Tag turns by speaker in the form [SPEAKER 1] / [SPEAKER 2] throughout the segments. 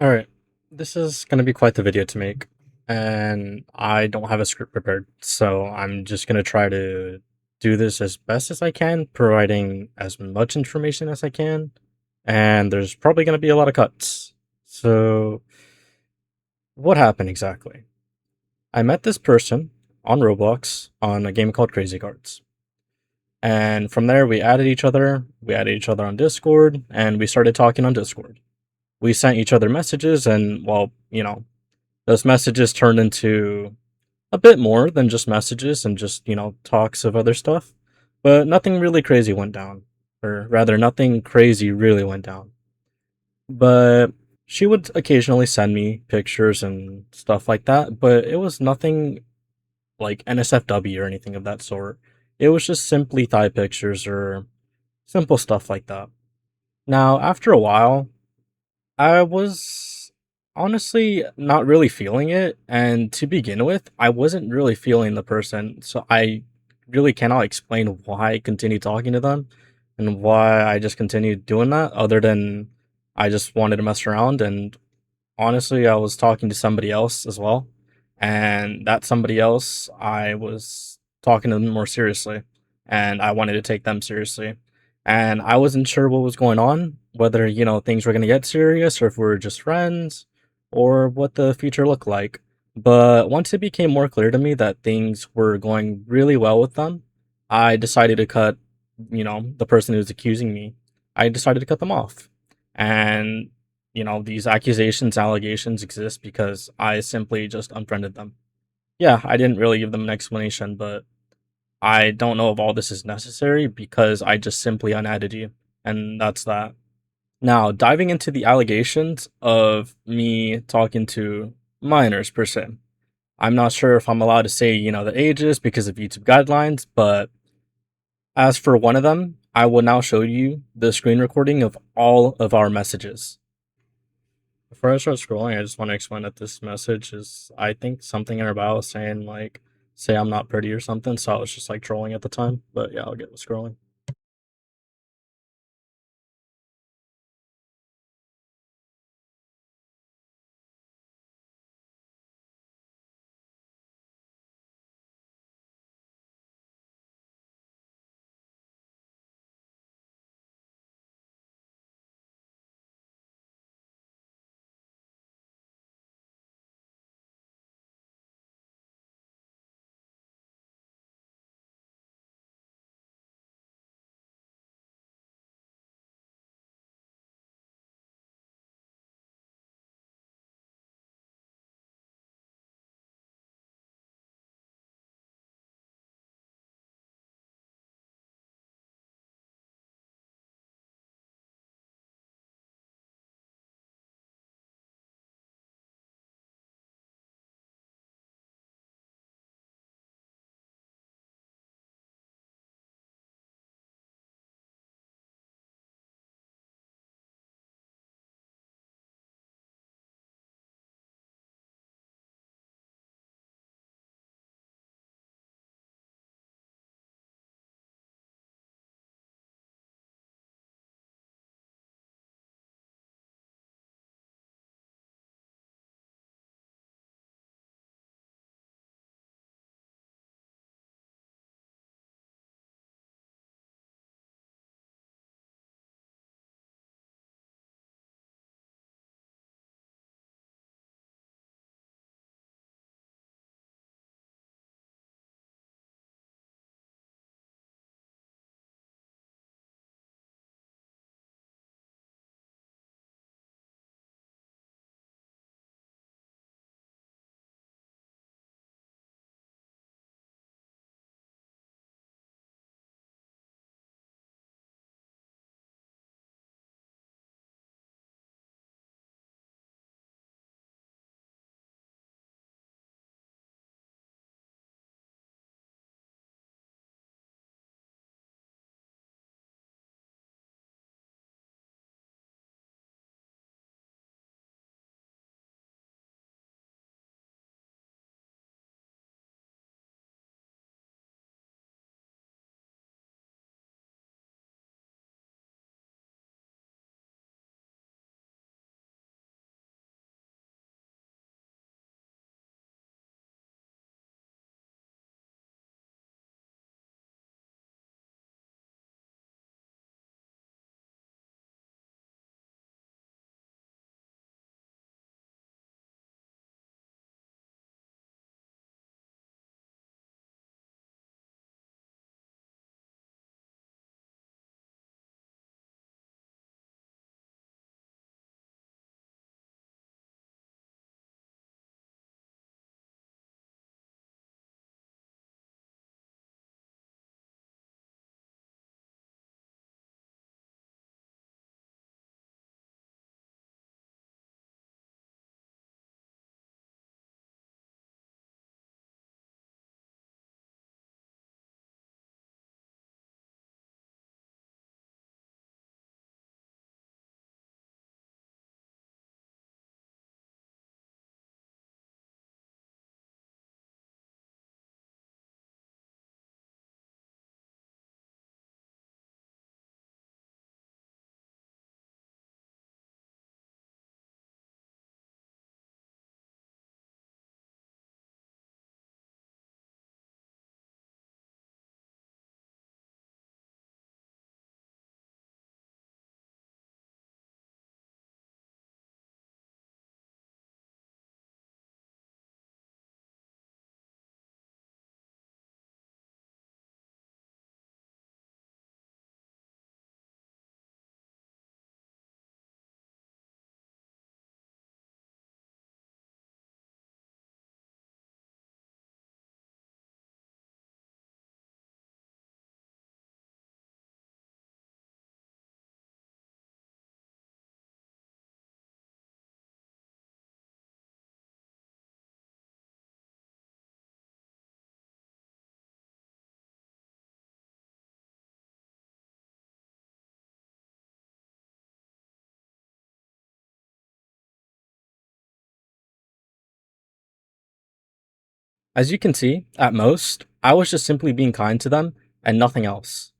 [SPEAKER 1] All right, this is going to be quite the video to make, and I don't have a script prepared, so I'm just going to try to do this as best as I can, providing as much information as I can, and there's probably going to be a lot of cuts. So, what happened exactly? I met this person on Roblox on a game called Crazy Cards. And from there, we added each other on Discord, and we started talking on Discord. We sent each other messages, and well, those messages turned into a bit more than just messages and just, talks of other stuff. But nothing really crazy went down. Or rather, nothing crazy really went down. But she would occasionally send me pictures and stuff like that, but it was nothing like NSFW or anything of that sort. It was just simply thigh pictures or simple stuff like that. Now, after a while, I was honestly not really feeling it, and to begin with, I wasn't really feeling the person, so I really cannot explain why I continued talking to them and why I just continued doing that, other than I just wanted to mess around. And honestly, I was talking to somebody else as well, and that somebody else, I was talking to them more seriously, and I wanted to take them seriously. And I wasn't sure what was going on, whether, things were going to get serious or if we were just friends or what the future looked like. But once it became more clear to me that things were going really well with them, I decided to cut, the person who was accusing me, I decided to cut them off. And these accusations, allegations exist because I simply just unfriended them. Yeah, I didn't really give them an explanation, but I don't know if all this is necessary because I just simply unadded you, and that's that. Now, diving into the allegations of me talking to minors per se. I'm not sure if I'm allowed to say, the ages because of YouTube guidelines, but as for one of them, I will now show you the screen recording of all of our messages. Before I start scrolling, I just want to explain that this message is, I think, something in her bio saying, like, say I'm not pretty or something. So I was just like trolling at the time. But yeah, I'll get scrolling. As you can see, at most, I was just simply being kind to them and nothing else.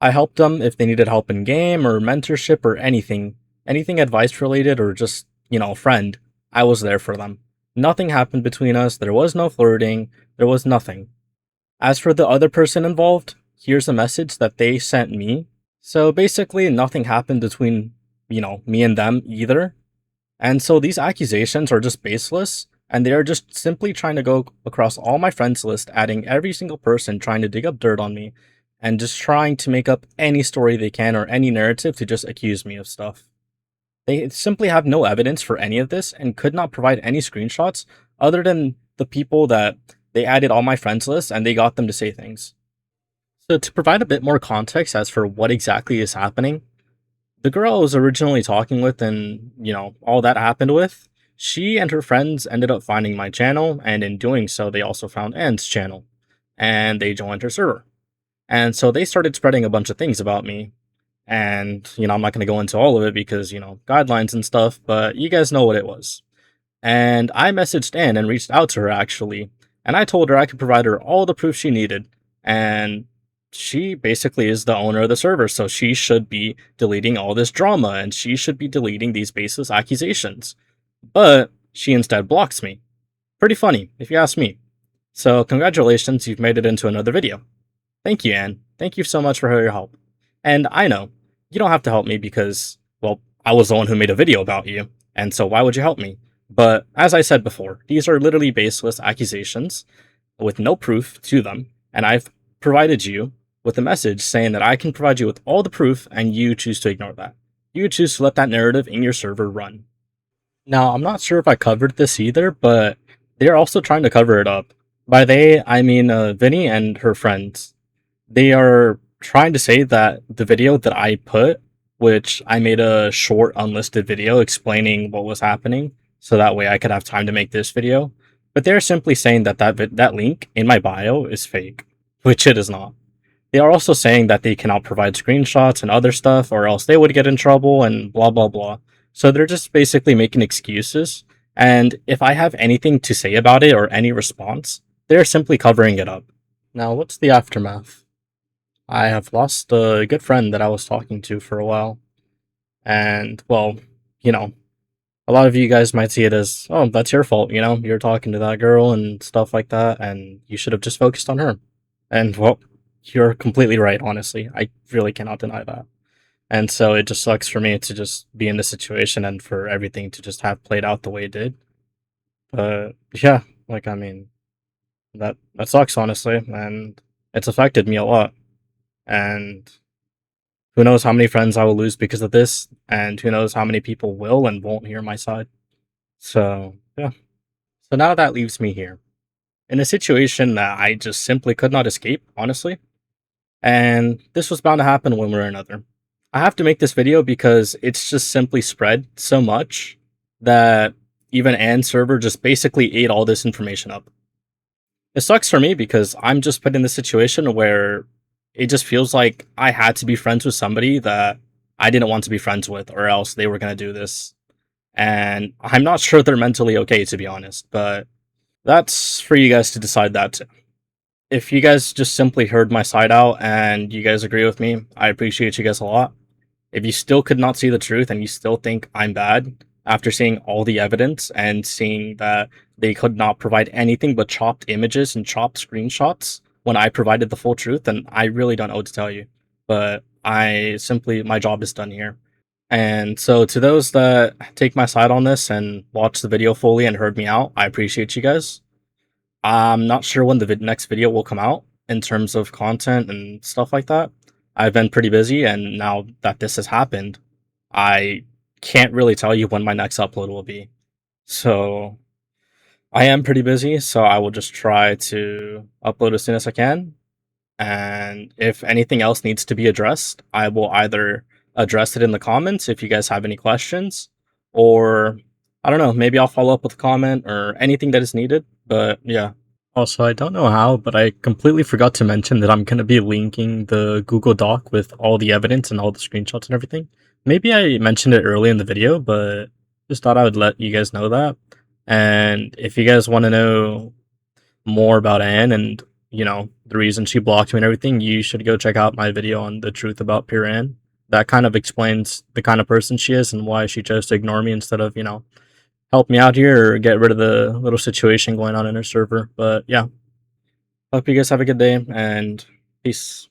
[SPEAKER 1] I helped them if they needed help in game or mentorship or anything advice related or just, a friend. I was there for them. Nothing happened between us. There was no flirting. There was nothing. As for the other person involved, here's a message that they sent me. So basically, nothing happened between, me and them either. And so these accusations are just baseless, and they are just simply trying to go across all my friends list, adding every single person trying to dig up dirt on me, and just trying to make up any story they can or any narrative to just accuse me of stuff. They simply have no evidence for any of this and could not provide any screenshots other than the people that they added all my friends list and they got them to say things. So to provide a bit more context as for what exactly is happening, the girl I was originally talking with and, all that happened with, she and her friends ended up finding my channel, and in doing so, they also found Anne's channel, and they joined her server. And so they started spreading a bunch of things about me. And, I'm not going to go into all of it because, guidelines and stuff, but you guys know what it was. And I messaged Anne and reached out to her actually, and I told her I could provide her all the proof she needed. And she basically is the owner of the server, so she should be deleting all this drama and she should be deleting these baseless accusations. But she instead blocks me. Pretty funny, if you ask me. So, congratulations, you've made it into another video. Thank you, Anne. Thank you so much for your help. And I know, you don't have to help me because, well, I was the one who made a video about you, and so why would you help me? But as I said before, these are literally baseless accusations with no proof to them, and I've provided you with a message saying that I can provide you with all the proof and you choose to ignore that. You choose to let that narrative in your server run. Now, I'm not sure if I covered this either, but they're also trying to cover it up. By they, I mean Vinny and her friends. They are trying to say that the video that I put, which I made a short unlisted video explaining what was happening, so that way I could have time to make this video. But they're simply saying that that link in my bio is fake, which it is not. They are also saying that they cannot provide screenshots and other stuff, or else they would get in trouble and blah blah blah. So they're just basically making excuses. And if I have anything to say about it or any response, they're simply covering it up. Now, what's the aftermath? I have lost a good friend that I was talking to for a while. And, well, you know, a lot of you guys might see it as, oh, that's your fault, you're talking to that girl and stuff like that, and you should have just focused on her. And, well, you're completely right, honestly. I really cannot deny that. And so it just sucks for me to just be in this situation and for everything to just have played out the way it did. But, yeah, I mean, that sucks, honestly, and it's affected me a lot. And who knows how many friends I will lose because of this, and who knows how many people will and won't hear my side. So, yeah. So now that leaves me here, in a situation that I just simply could not escape, honestly. And this was bound to happen one way or another. I have to make this video because it's just simply spread so much that even Anne's server just basically ate all this information up. It sucks for me because I'm just put in this situation where it just feels like I had to be friends with somebody that I didn't want to be friends with, or else they were going to do this. And I'm not sure they're mentally okay, to be honest, but that's for you guys to decide that too. If you guys just simply heard my side out and you guys agree with me, I appreciate you guys a lot. If you still could not see the truth and you still think I'm bad after seeing all the evidence and seeing that they could not provide anything but chopped images and chopped screenshots when I provided the full truth, then I really don't know what to tell you. But my job is done here. And so to those that take my side on this and watched the video fully and heard me out, I appreciate you guys. I'm not sure when the next video will come out in terms of content and stuff like that. I've been pretty busy, and now that this has happened, I can't really tell you when my next upload will be. So I am pretty busy, so I will just try to upload as soon as I can. And if anything else needs to be addressed, I will either address it in the comments if you guys have any questions, or I don't know, maybe I'll follow up with a comment or anything that is needed. But yeah. Also, I don't know how, but I completely forgot to mention that I'm going to be linking the Google Doc with all the evidence and all the screenshots and everything. Maybe I mentioned it early in the video, but just thought I would let you guys know that. And if you guys want to know more about Anne and, the reason she blocked me and everything, you should go check out my video on the truth about PureAnne. That kind of explains the kind of person she is and why she chose to ignore me instead of, help me out here or get rid of the little situation going on in her server. But yeah, hope you guys have a good day and peace.